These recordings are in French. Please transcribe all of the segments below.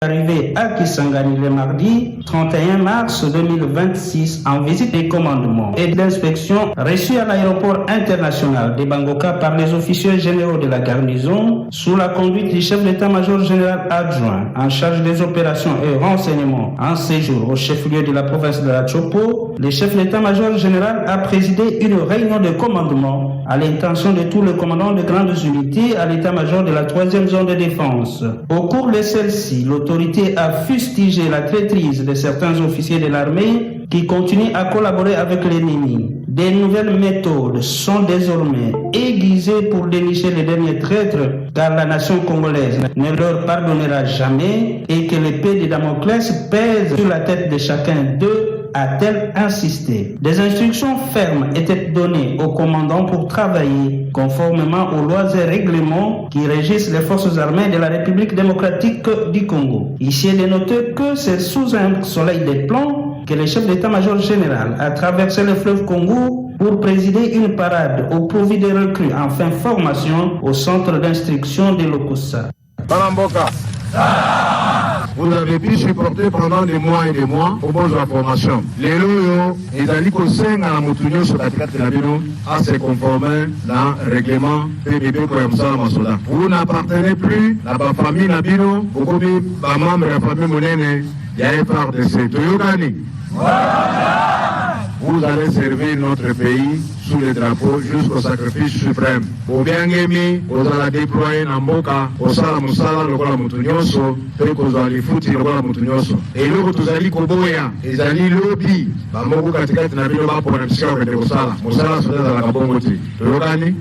Arrivé à Kisangani le mardi 31 mars 2026 en visite des commandements et de l'inspection reçue à l'aéroport international de Bangoka par les officiers généraux de la garnison sous la conduite du chef d'état-major général adjoint en charge des opérations et renseignements en séjour au chef-lieu de la province de la Chopo. Le chef d'état-major général a présidé une réunion de commandement à l'intention de tous les commandants de grandes unités à l'état-major de la 3e zone de défense. Au cours de celle-ci, l'autorité a fustigé la traîtrise de certains officiers de l'armée qui continuent à collaborer avec l'ennemi. Des nouvelles méthodes sont désormais aiguisées pour dénicher les derniers traîtres, car la nation congolaise ne leur pardonnera jamais et que l'épée de Damoclès pèse sur la tête de chacun d'eux, a-t-elle insisté. Des instructions fermes étaient données aux commandants pour travailler conformément aux lois et règlements qui régissent les forces armées de la République démocratique du Congo. Ici, il est noté que c'est sous un soleil des plomb que le chef d'état-major général a traversé le fleuve Congo pour présider une parade au profit des recrues en fin formation au centre d'instruction de Lokossa. Vous avez pu supporter pendant des mois et des mois aux bonnes informations. Les loyaux, ils allaient au sein à la moutonio sur la carte de la bino à se conformer dans le règlement PBB comme ça, Masoda. Vous n'appartenez plus à la famille Nabino, vous commis la membre de la famille Monene, il y a un FARDC. Toyogani. Vous allez servir notre pays sous le drapeau jusqu'au sacrifice suprême. Au bien aimé, vous allez déployer Namboka, au Sala Musala, le Gola Mutunyoso, et vous allez foutre le Gola Mutunyoso. Et là, vous allez Koboya, ils allez lobby, Bamoko Katikati Nabino pour le psychologue de Musala. Musala, c'est dans la Kabongoti. Toyogani?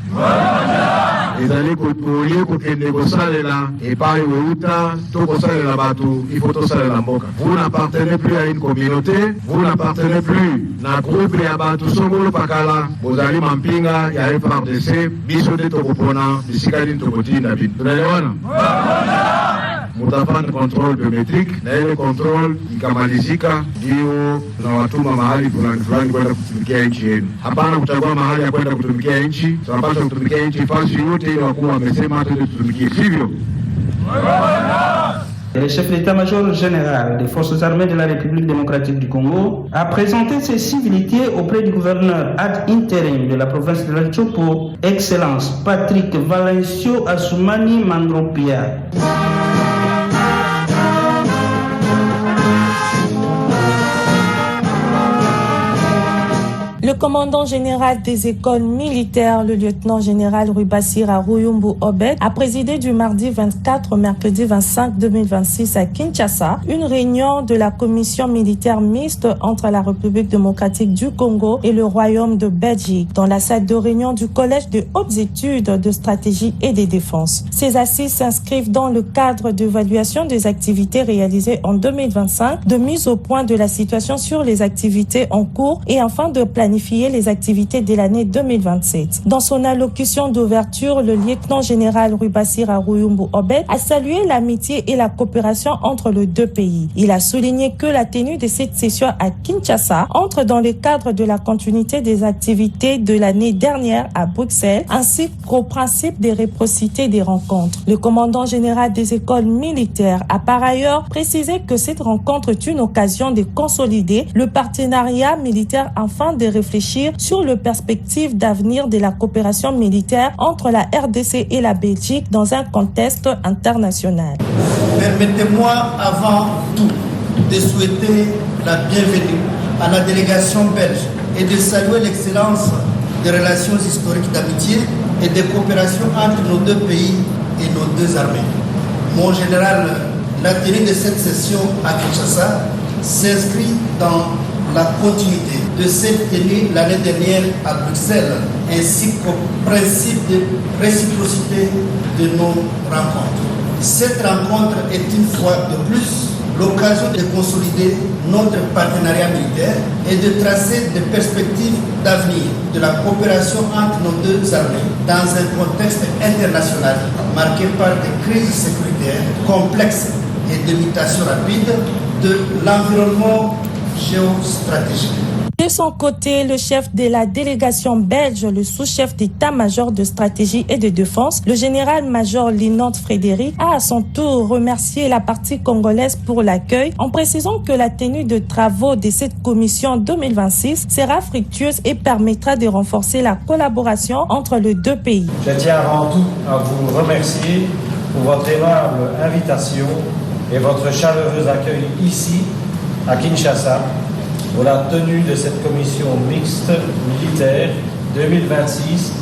Ils allaient coller pour que négocier là, et pas Outa, tout ça là bateau, il faut tout ça là Namboka. Vous n'appartenez plus à une communauté, vous n'appartenez plus à un groupe et à Batou Songolo Pakala. Vous allez Mampinga, il y a un FARDC, biso de Tokopona, Bisikali Tokoti Nabin. Vous allez voir? Mutafanya control biometrique na ile control ikamalizika, ndio tunawatuma mahali fulani kwenda kutumikia nchi yenu. Hapana kuchagua mahali ya kwenda kutumikia nchi, tunapaswa kutumikia nchi fasi yote ile wakuu wamesema hata tutumikie, sivyo? Le chef d'état-major général des forces armées de la République démocratique du Congo a présenté ses civilités auprès du gouverneur ad interim de la province de la Chopo, Excellence Patrick Valencio Assoumani Mandropia. Le commandant général des écoles militaires, le lieutenant-général Rubasira Ruyumbu Obed, a présidé du mardi 24 au mercredi 25 2026 à Kinshasa une réunion de la commission militaire mixte entre la République démocratique du Congo et le Royaume de Belgique dans la salle de réunion du Collège de hautes études de stratégie et de défense. Ces assises s'inscrivent dans le cadre d'évaluation des activités réalisées en 2025, de mise au point de la situation sur les activités en cours et enfin de planifier les activités de l'année 2027. Dans son allocution d'ouverture, le lieutenant-général Rubasira Ruyumbu Obed a salué l'amitié et la coopération entre les deux pays. Il a souligné que la tenue de cette session à Kinshasa entre dans le cadre de la continuité des activités de l'année dernière à Bruxelles, ainsi qu'au principe de réciprocité des rencontres. Le commandant général des écoles militaires a par ailleurs précisé que cette rencontre est une occasion de consolider le partenariat militaire afin de réfléchir sur les perspectives d'avenir de la coopération militaire entre la RDC et la Belgique dans un contexte international. Permettez-moi avant tout de souhaiter la bienvenue à la délégation belge et de saluer l'excellence des relations historiques d'amitié et de coopération entre nos deux pays et nos deux armées. Mon général, la tenue de cette session à Kinshasa s'inscrit dans la continuité de cette tenue l'année dernière à Bruxelles, ainsi qu'au principe de réciprocité de nos rencontres. Cette rencontre est une fois de plus l'occasion de consolider notre partenariat militaire et de tracer des perspectives d'avenir de la coopération entre nos deux armées dans un contexte international marqué par des crises sécuritaires complexes et de mutations rapides de l'environnement géostratégique. De son côté, le chef de la délégation belge, le sous-chef d'état-major de stratégie et de défense, le général-major Linord Frédéric, a à son tour remercié la partie congolaise pour l'accueil en précisant que la tenue de travaux de cette commission 2026 sera fructueuse et permettra de renforcer la collaboration entre les deux pays. Je tiens avant tout à vous remercier pour votre aimable invitation et votre chaleureux accueil ici, à Kinshasa, pour la tenue de cette commission mixte militaire 2026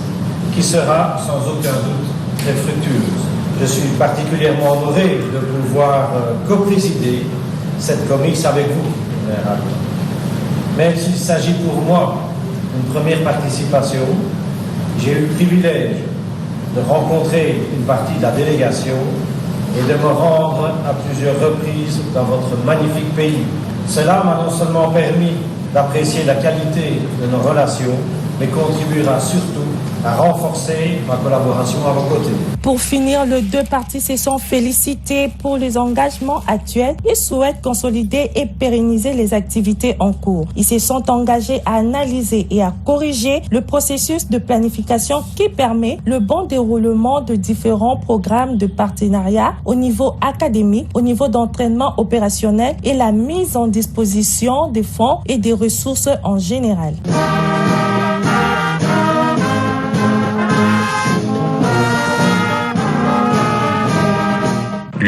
qui sera sans aucun doute très fructueuse. Je suis particulièrement honoré de pouvoir co-présider cette commission avec vous, général. Même s'il s'agit pour moi d'une première participation, j'ai eu le privilège de rencontrer une partie de la délégation et de me rendre à plusieurs reprises dans votre magnifique pays. Cela m'a non seulement permis d'apprécier la qualité de nos relations, mais contribuera surtout à renforcer ma collaboration à vos côtés. Pour finir, les deux parties se sont félicitées pour les engagements actuels et souhaitent consolider et pérenniser les activités en cours. Ils se sont engagés à analyser et à corriger le processus de planification qui permet le bon déroulement de différents programmes de partenariat au niveau académique, au niveau d'entraînement opérationnel et la mise en disposition des fonds et des ressources en général.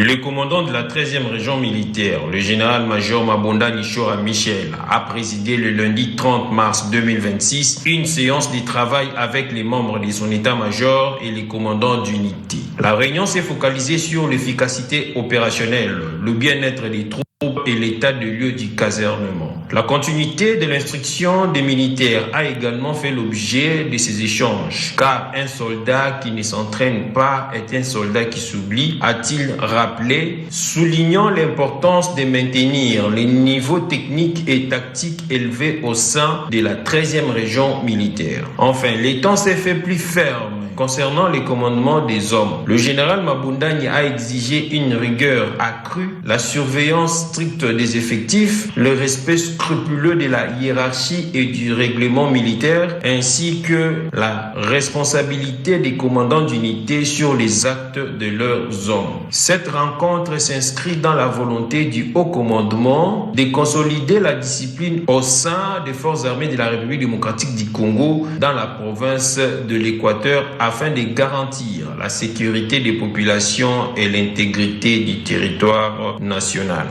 Le commandant de la 13e région militaire, le général-major Mabunda Nishora Michel, a présidé le lundi 30 mars 2026 une séance de travail avec les membres de son état-major et les commandants d'unité. La réunion s'est focalisée sur l'efficacité opérationnelle, le bien-être des troupes et l'état de lieu du casernement. La continuité de l'instruction des militaires a également fait l'objet de ces échanges, car un soldat qui ne s'entraîne pas est un soldat qui s'oublie, a-t-il rappelé, soulignant l'importance de maintenir les niveaux techniques et tactiques élevés au sein de la 13e région militaire. Enfin, les temps s'est fait plus ferme concernant les commandements des hommes. Le général Mabundani a exigé une rigueur accrue, la surveillance stricte des effectifs, le respect scrupuleux de la hiérarchie et du règlement militaire, ainsi que la responsabilité des commandants d'unité sur les actes de leurs hommes. Cette rencontre s'inscrit dans la volonté du haut commandement de consolider la discipline au sein des forces armées de la République démocratique du Congo dans la province de l'Équateur afin de garantir la sécurité des populations et l'intégrité du territoire national.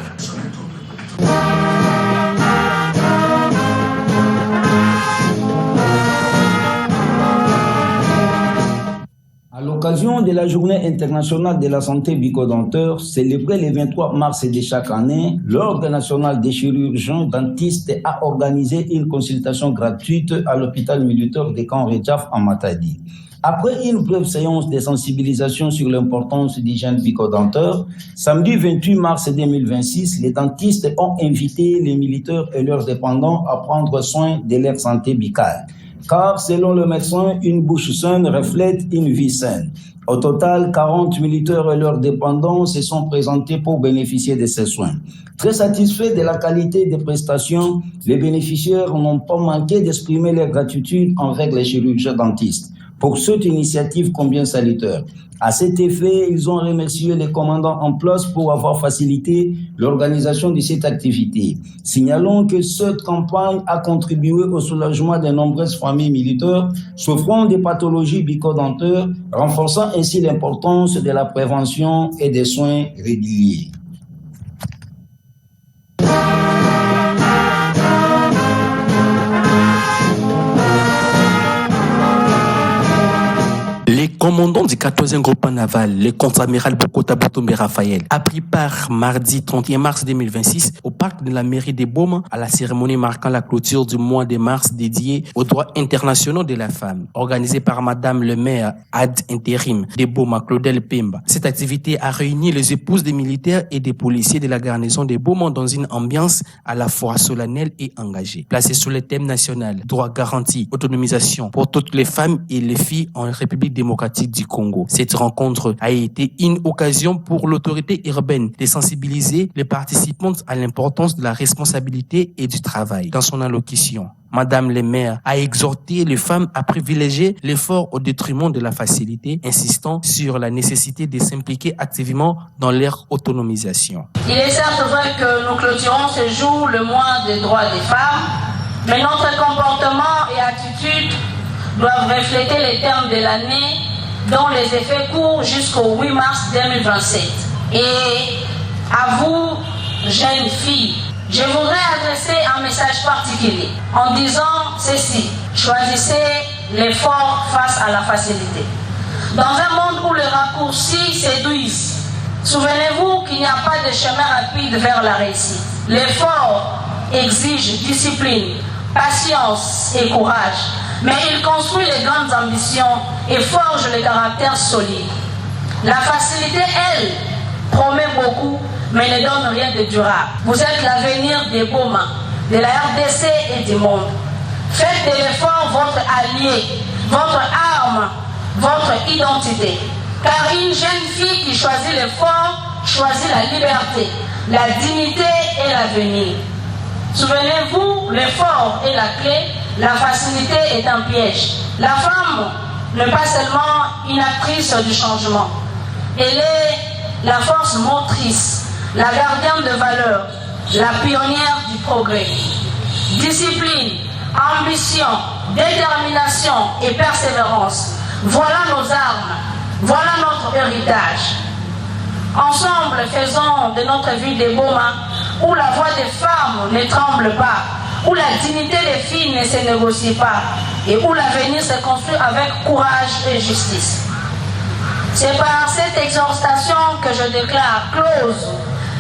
À l'occasion de la Journée internationale de la santé bucco-dentaire, célébrée le 23 mars de chaque année, l'Ordre national des chirurgiens dentistes a organisé une consultation gratuite à l'hôpital militaire de Camp Redjaf en Matadi. Après une brève séance de sensibilisation sur l'importance d'hygiène bucco-dentaire, samedi 28 mars 2026, les dentistes ont invité les militaires et leurs dépendants à prendre soin de leur santé buccale. Car, selon le médecin, une bouche saine reflète une vie saine. Au total, 40 militaires et leurs dépendants se sont présentés pour bénéficier de ces soins. Très satisfaits de la qualité des prestations, les bénéficiaires n'ont pas manqué d'exprimer leur gratitude envers les chirurgiens dentistes pour cette initiative combien salutaire. À cet effet, ils ont remercié les commandants en place pour avoir facilité l'organisation de cette activité. Signalons que cette campagne a contribué au soulagement de nombreuses familles militaires souffrant des pathologies bucco-dentaires, renforçant ainsi l'importance de la prévention et des soins réguliers. Le commandant du 14e groupe naval, le contre-amiral Bokota Boutombe Raphaël, a pris part mardi 31 mars 2026 au parc de la mairie de Boma à la cérémonie marquant la clôture du mois de mars dédié aux droits internationaux de la femme, organisée par Madame le maire ad intérim de Boma, Claudel Pemba. Cette activité a réuni les épouses des militaires et des policiers de la garnison de Boma dans une ambiance à la fois solennelle et engagée. Placée sous le thème national, droits garantis, autonomisation pour toutes les femmes et les filles en République démocratique du Congo. Cette rencontre a été une occasion pour l'autorité urbaine de sensibiliser les participantes à l'importance de la responsabilité et du travail. Dans son allocution, Madame le maire a exhorté les femmes à privilégier l'effort au détriment de la facilité, insistant sur la nécessité de s'impliquer activement dans leur autonomisation. Il est certes vrai que nous clôturons ce jour le mois des droits des femmes, mais notre comportement et attitude doivent refléter les termes de l'année dont les effets courent jusqu'au 8 mars 2027. Et à vous, jeunes filles, je voudrais adresser un message particulier en disant ceci: choisissez l'effort face à la facilité. Dans un monde où les raccourcis séduisent, souvenez-vous qu'il n'y a pas de chemin rapide vers la réussite. L'effort exige discipline, patience et courage, mais il construit les grandes ambitions et forge le caractère solide. La facilité, elle, promet beaucoup, mais ne donne rien de durable. Vous êtes l'avenir des Boma, de la RDC et du monde. Faites de l'effort votre allié, votre arme, votre identité. Car une jeune fille qui choisit l'effort choisit la liberté, la dignité et l'avenir. Souvenez-vous, l'effort est la clé, la facilité est un piège. La femme n'est pas seulement une actrice du changement, elle est la force motrice, la gardienne de valeurs, la pionnière du progrès. Discipline, ambition, détermination et persévérance, voilà nos armes, voilà notre héritage. Ensemble, faisons de notre ville des Boma où la voix des femmes ne tremble pas, où la dignité des filles ne se négocie pas et où l'avenir se construit avec courage et justice. C'est par cette exhortation que je déclare close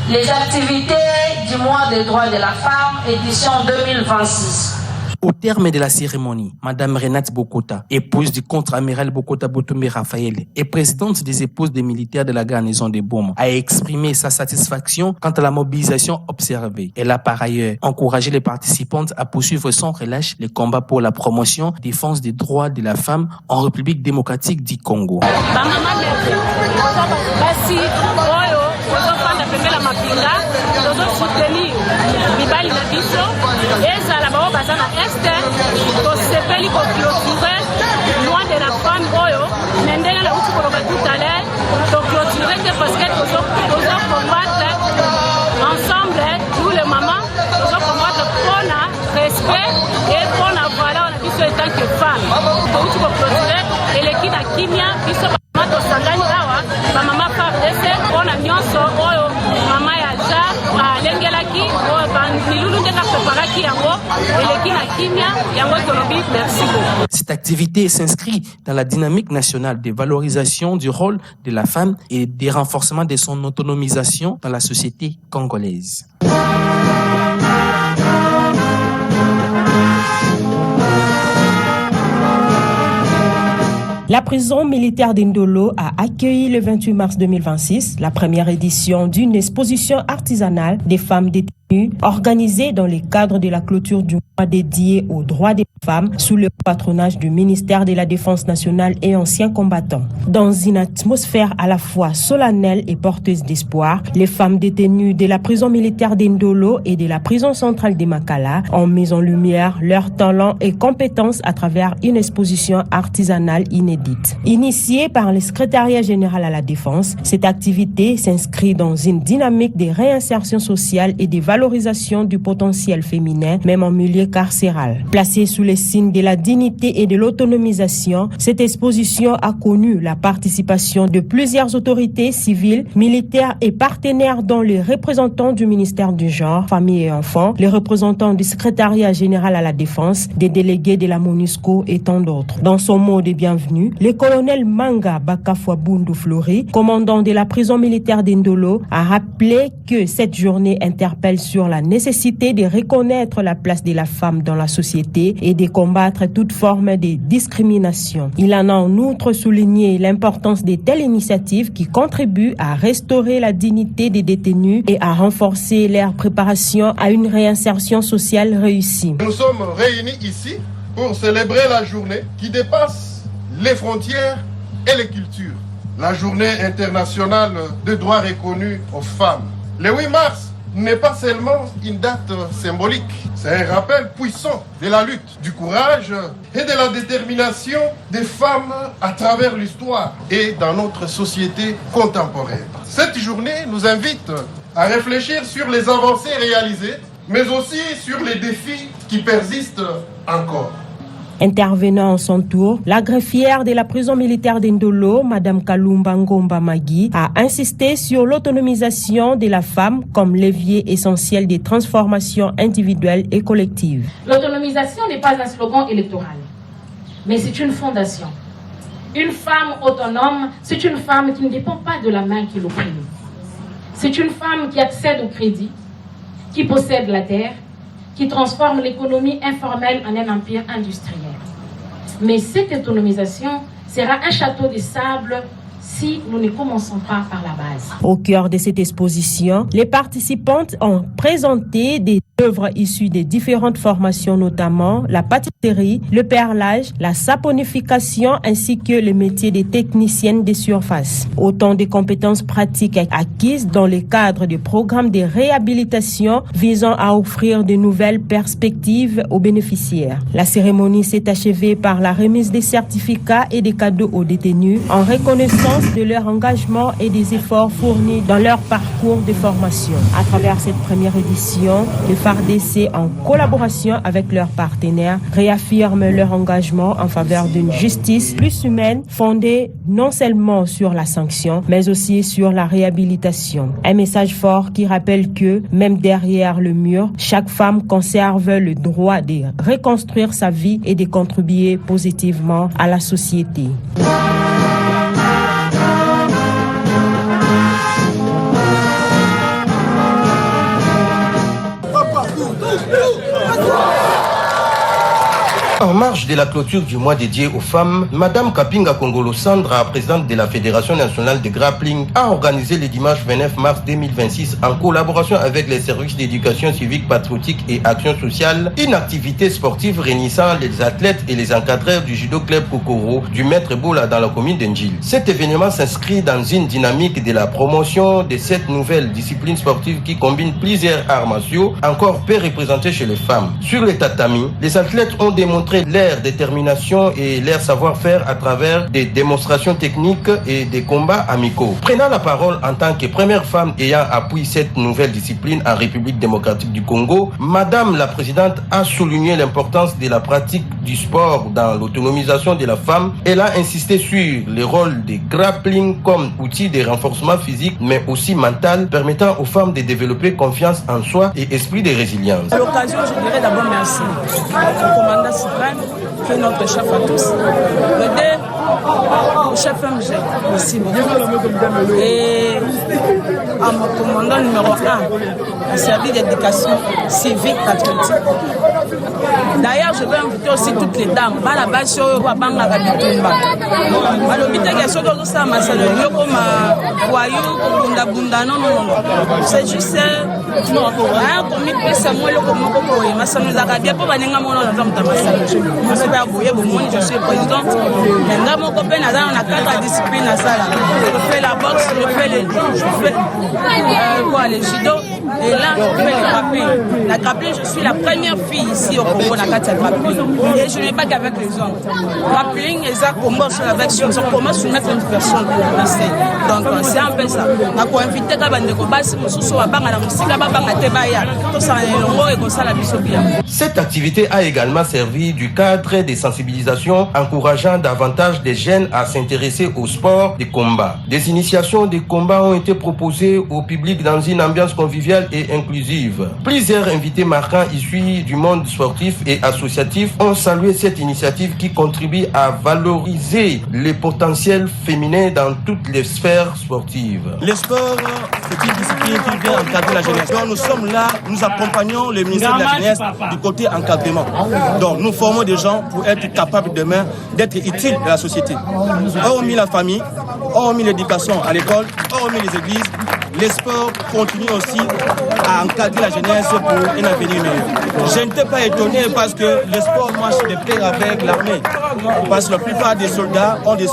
les activités du mois des droits de la femme, édition 2026. Au terme de la cérémonie, Madame Renate Bokota, épouse du contre-amiral Bokota Boutoumbe Raphaël et présidente des épouses des militaires de la garnison de Boma, a exprimé sa satisfaction quant à la mobilisation observée. Elle a par ailleurs encouragé les participantes à poursuivre sans relâche les combats pour la promotion et défense des droits de la femme en République démocratique du Congo. tosepeli koclôture loin de la femme oyo na ndenge na uti koloba tout à l'heure toclôture te parce que tozocombattre ensemble nous les mamans tozocombattre mpona respect et mpona valeur na biso etant que femme touti koclôture eleki na kimia biso bamama tosangani awa bamama FARDC mpona nyonso oyo mama ya ja alengelaki oyo milulu nde napreparaki yango eleki na kimia yango tolobi merci beaucoup. Cette activité s'inscrit dans la dynamique nationale de valorisation du rôle de la femme et des renforcements de son autonomisation dans la société congolaise. La prison militaire d'Indolo a accueilli le 28 mars 2026 la première édition d'une exposition artisanale des femmes détenues organisée dans le cadre de la clôture du mois dédié aux droits des femmes sous le patronage du ministère de la Défense nationale et anciens combattants. Dans une atmosphère à la fois solennelle et porteuse d'espoir, les femmes détenues de la prison militaire d'Indolo et de la prison centrale de Makala ont mis en lumière leurs talents et compétences à travers une exposition artisanale inédite. Initiée par le secrétariat général à la Défense, cette activité s'inscrit dans une dynamique de réinsertion sociale et de valorisation du potentiel féminin, même en milieu carcéral. Placée sous les signes de la dignité et de l'autonomisation, cette exposition a connu la participation de plusieurs autorités civiles, militaires et partenaires, dont les représentants du ministère du Genre, Famille et Enfants, les représentants du secrétariat général à la Défense, des délégués de la MONUSCO et tant d'autres. Dans son mot de bienvenue, le colonel Manga Bakafwa Bundu Flori, commandant de la prison militaire d'Indolo, a rappelé que cette journée interpelle sur la nécessité de reconnaître la place de la femme dans la société et de combattre toute forme de discrimination. Il en a en outre souligné l'importance de telles initiatives qui contribuent à restaurer la dignité des détenus et à renforcer leur préparation à une réinsertion sociale réussie. Nous sommes réunis ici pour célébrer la journée qui dépasse les frontières et les cultures. La journée internationale des droits reconnus aux femmes. Le 8 mars, n'est pas seulement une date symbolique, c'est un rappel puissant de la lutte, du courage et de la détermination des femmes à travers l'histoire et dans notre société contemporaine. Cette journée nous invite à réfléchir sur les avancées réalisées, mais aussi sur les défis qui persistent encore. Intervenant en son tour, la greffière de la prison militaire d'Indolo, Madame Kalumba Ngomba Magui, a insisté sur l'autonomisation de la femme comme levier essentiel des transformations individuelles et collectives. L'autonomisation n'est pas un slogan électoral, mais c'est une fondation. Une femme autonome, c'est une femme qui ne dépend pas de la main qui l'opprime. C'est une femme qui accède au crédit, qui possède la terre, qui transforme l'économie informelle en un empire industriel. Mais cette autonomisation sera un château de sable si nous ne commençons pas par la base. Au cœur de cette exposition, les participantes ont présenté des œuvres issues des différentes formations, notamment la pâtisserie, le perlage, la saponification ainsi que le métier des techniciennes des surfaces. Autant de compétences pratiques acquises dans le cadre du programme de réhabilitation visant à offrir de nouvelles perspectives aux bénéficiaires. La cérémonie s'est achevée par la remise des certificats et des cadeaux aux détenus en reconnaissance de leur engagement et des efforts fournis dans leur parcours de formation. À travers cette première édition, les FARDC, en collaboration avec leurs partenaires, réaffirment leur engagement en faveur d'une justice plus humaine, fondée non seulement sur la sanction, mais aussi sur la réhabilitation. Un message fort qui rappelle que, même derrière le mur, chaque femme conserve le droit de reconstruire sa vie et de contribuer positivement à la société. En marge de la clôture du mois dédié aux femmes, Madame Kapinga Kongolo Sandra, présidente de la Fédération nationale de grappling, a organisé le dimanche 29 mars 2026 en collaboration avec les services d'éducation civique, patriotique et action sociale, une activité sportive réunissant les athlètes et les encadreurs du judo club Kokoro du Maître Bola dans la commune d'Njil. Cet événement s'inscrit dans une dynamique de la promotion de cette nouvelle discipline sportive qui combine plusieurs arts martiaux encore peu représentés chez les femmes. Sur les tatamis, les athlètes ont démontré leur détermination et leur savoir-faire à travers des démonstrations techniques et des combats amicaux. Prenant la parole en tant que première femme ayant appuyé cette nouvelle discipline en République démocratique du Congo, Madame la Présidente a souligné l'importance de la pratique du sport dans l'autonomisation de la femme. Elle a insisté sur le rôle du grappling comme outil de renforcement physique mais aussi mental, permettant aux femmes de développer confiance en soi et esprit de résilience. À l'occasion, je dirais d'abord merci au commandant suprême, qui est notre chef à tous, au chef MG, merci beaucoup. Et à mon commandant numéro 1, au service d'éducation civique patriotique. D'ailleurs, je vais inviter aussi toutes les dames. C'est juste un comité, c'est moi le comité. Je suis présidente. Maintenant, mon copain a 4 disciplines à ça. Je fais la boxe, je fais le judo. Et là, je fais le grappling. La grappling, je suis la première fille ici au Congo, la grappling. Et je n'ai pas qu'avec les hommes. Grappling, et ça commence avec comment soumettre une personne. Donc, c'est un peu ça. Je vais inviter les gens. Cette activité a également servi du cadre de sensibilisation encourageant davantage des jeunes à s'intéresser au sport de combat. Des initiations de combat ont été proposées au public dans une ambiance conviviale et inclusive. Plusieurs invités marquants issus du monde sportif et associatif ont salué cette initiative qui contribue à valoriser les potentiels féminins dans toutes les sphères sportives. Le sport, c'est une discipline qui vient encadrer la jeunesse. Donc nous sommes là, nous accompagnons le ministère de la Jeunesse du côté encadrement. Donc nous formons des gens pour être capables demain d'être utiles à la société. Hormis la famille, hormis l'éducation à l'école, hormis les églises, les sports continuent aussi à encadrer la jeunesse pour un avenir meilleur. Je n'étais pas étonné parce que le sport marche de pair avec l'armée. parce que la plupart des soldats ont des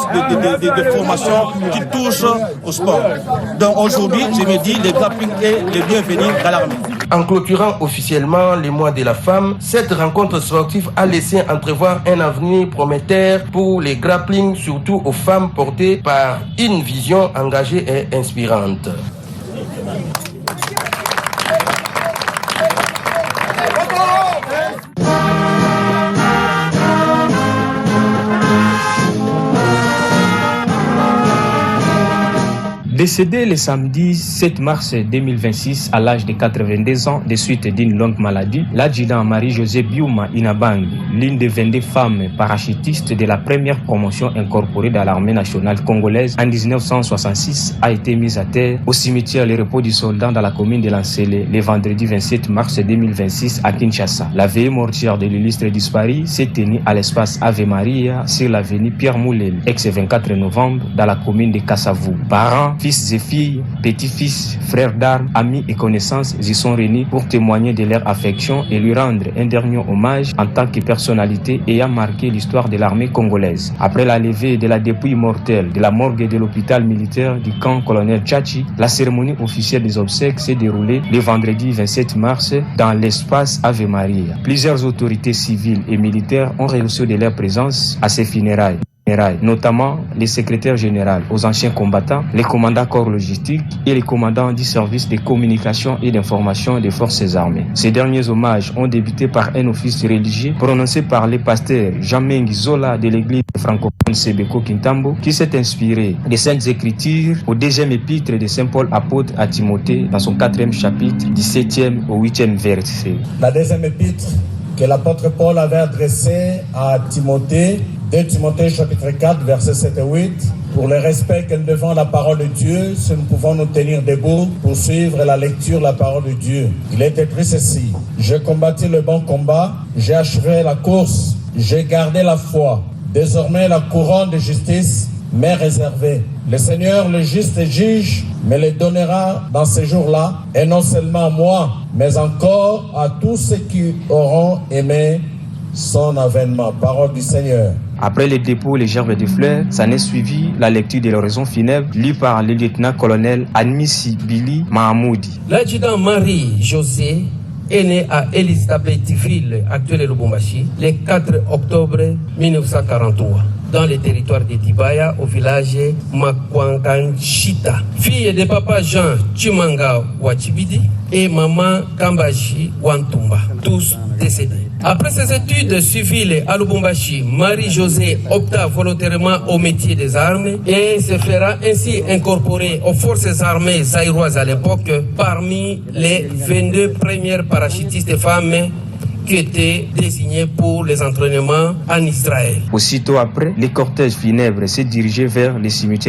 formations qui touchent au sport. Donc aujourd'hui, je me dis, le grappling est le bienvenu dans l'armée. En clôturant officiellement les mois de la femme, cette rencontre sportive a laissé entrevoir un avenir prometteur pour les grappling, surtout aux femmes portées par une vision engagée et inspirante. Décédé le samedi 7 mars 2026 à l'âge de 82 ans de suite d'une longue maladie, l'adjudant Marie-Josée Biouma Inabang, l'une des 22 femmes parachutistes de la première promotion incorporée dans l'armée nationale congolaise en 1966, a été mise à terre au cimetière Le Repos du Soldat dans la commune de Lancélé le vendredi 27 mars 2026 à Kinshasa. La veillée mortuaire de l'illustre disparu s'est tenue à l'espace Ave Maria sur l'avenue Pierre Moulel, ex-24 novembre, dans la commune de Kassavou. Parents, fils et filles, petits-fils, frères d'armes, amis et connaissances y sont réunis pour témoigner de leur affection et lui rendre un dernier hommage en tant que personnalité ayant marqué l'histoire de l'armée congolaise. Après la levée de la dépouille mortelle de la morgue de l'hôpital militaire du camp colonel Tchachi, la cérémonie officielle des obsèques s'est déroulée le vendredi 27 mars dans l'espace Ave Maria. Plusieurs autorités civiles et militaires ont reçu de leur présence à ces funérailles, notamment les secrétaires généraux aux anciens combattants, les commandants corps logistiques et les commandants du service de communication et d'information des forces armées. Ces derniers hommages ont débuté par un office religieux prononcé par le pasteur Jean-Mengi Zola de l'église francophone Sebeko Kintambo, qui s'est inspiré des Saintes Écritures au deuxième épître de Saint Paul apôtre à Timothée dans son 4e chapitre du 7e au 8e verset. La deuxième épître que l'apôtre Paul avait adressée à Timothée, 2 Timothée chapitre 4, versets 7 et 8, pour le respect que nous devons à la parole de Dieu, si nous pouvons nous tenir debout pour suivre la lecture de la parole de Dieu. Il est écrit ceci: j'ai combattu le bon combat, j'ai achevé la course, j'ai gardé la foi. Désormais la couronne de justice m'est réservée. Le Seigneur, le juste juge, me le donnera dans ces jours-là, et non seulement à moi, mais encore à tous ceux qui auront aimé son avènement. Parole du Seigneur. Après le dépôt, les gerbes de fleurs, s'en est suivi la lecture de l'oraison funèbre lue par le lieutenant-colonel Admissi Billy Mahamoudi. L'adjudant Marie-Josée est né à Elisabethville, actuelle Lubumbashi, le 4 octobre 1943, dans le territoire de Dibaya, au village Makwanganchita. Fille de papa Jean Chimanga Wachibidi et maman Kambashi Wantumba, tous décédés. Après ses études civiles à Lubumbashi, Marie-Josée opta volontairement au métier des armes et se fera ainsi incorporer aux forces armées zaïroises à l'époque parmi les 22 premières parachutistes femmes qui étaient désignées pour les entraînements en Israël. Aussitôt après, les cortèges funèbres s'est dirigé vers les cimetières